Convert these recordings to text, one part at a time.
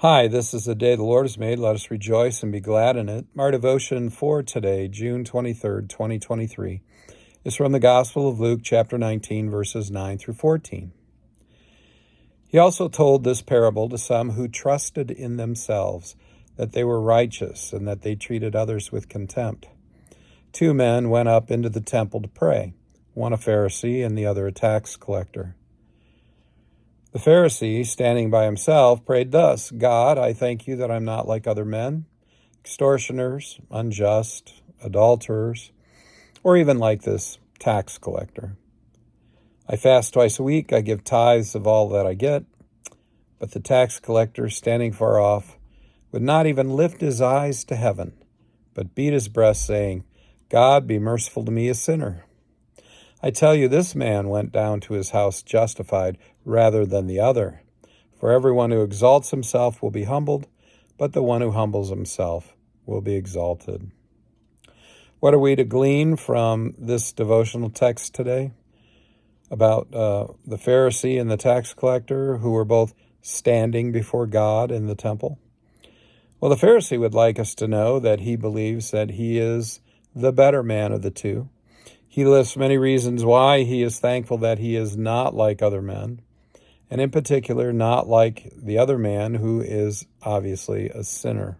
Hi, this is the day the Lord has made. Let us rejoice and be glad in it. Our devotion for today, June 23rd, 2023, is from the Gospel of Luke, chapter 19, verses 9 through 14. He also told this parable to some who trusted in themselves that they were righteous and that they treated others with contempt. Two men went up into the temple to pray, one a Pharisee and the other a tax collector. The Pharisee, standing by himself, prayed thus, God, I thank you that I'm not like other men, extortioners, unjust, adulterers, or even like this tax collector. I fast twice a week, I give tithes of all that I get. But the tax collector, standing far off, would not even lift his eyes to heaven, but beat his breast, saying, God, be merciful to me, a sinner. I tell you, this man went down to his house justified rather than the other. For everyone who exalts himself will be humbled, but the one who humbles himself will be exalted. What are we to glean from this devotional text today about the Pharisee and the tax collector who were both standing before God in the temple? Well, the Pharisee would like us to know that he believes that he is the better man of the two. He lists many reasons why he is thankful that he is not like other men, and in particular, not like the other man who is obviously a sinner.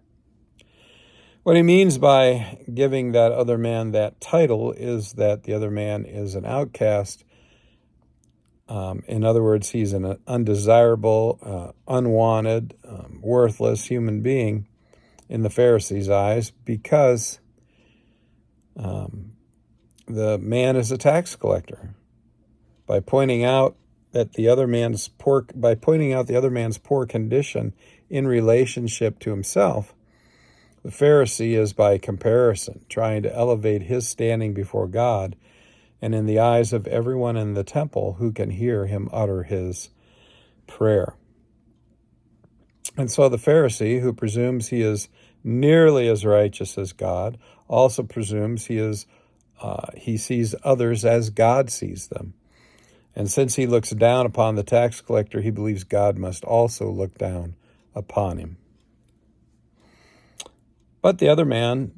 What he means by giving that other man that title is that the other man is an outcast. In other words, he's an undesirable, unwanted, worthless human being in the Pharisees' eyes because the man is a tax collector. By pointing out the other man's poor condition in relationship to himself, the Pharisee is by comparison trying to elevate his standing before God and in the eyes of everyone in the temple who can hear him utter his prayer. And so the Pharisee, who presumes he is nearly as righteous as God, also presumes he sees others as God sees them. And since he looks down upon the tax collector, he believes God must also look down upon him. But the other man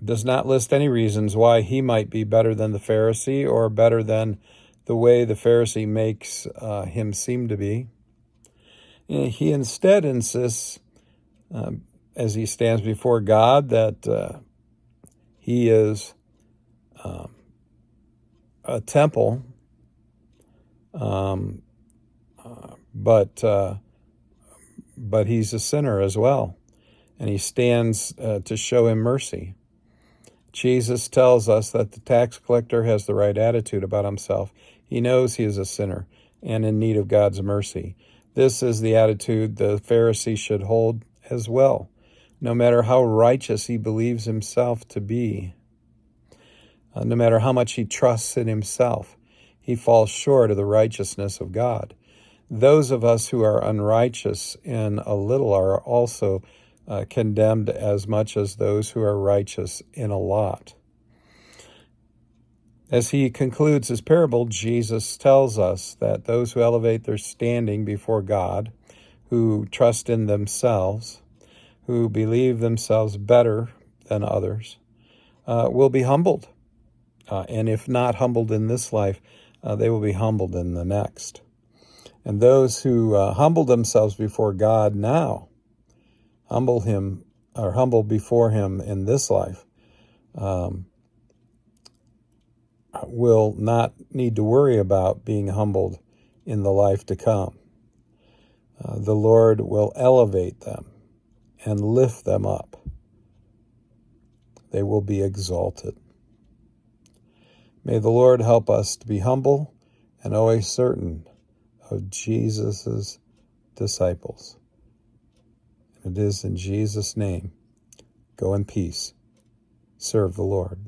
does not list any reasons why he might be better than the Pharisee or better than the way the Pharisee makes him seem to be. He instead insists, as he stands before God, that he is a temple, but he's a sinner as well, and he stands to show him mercy. Jesus tells us that the tax collector has the right attitude about himself. He knows he is a sinner and in need of God's mercy. This is the attitude the Pharisee should hold as well, no matter how righteous he believes himself to be. No matter how much he trusts in himself, he falls short of the righteousness of God. Those of us who are unrighteous in a little are also condemned as much as those who are righteous in a lot. As he concludes his parable, Jesus tells us that those who elevate their standing before God, who trust in themselves, who believe themselves better than others, will be humbled. And if not humbled in this life, they will be humbled in the next. And those who humble themselves before God now, humble before him in this life, will not need to worry about being humbled in the life to come. The Lord will elevate them and lift them up. They will be exalted. May the Lord help us to be humble and always certain of Jesus' disciples. It is in Jesus' name. Go in peace. Serve the Lord.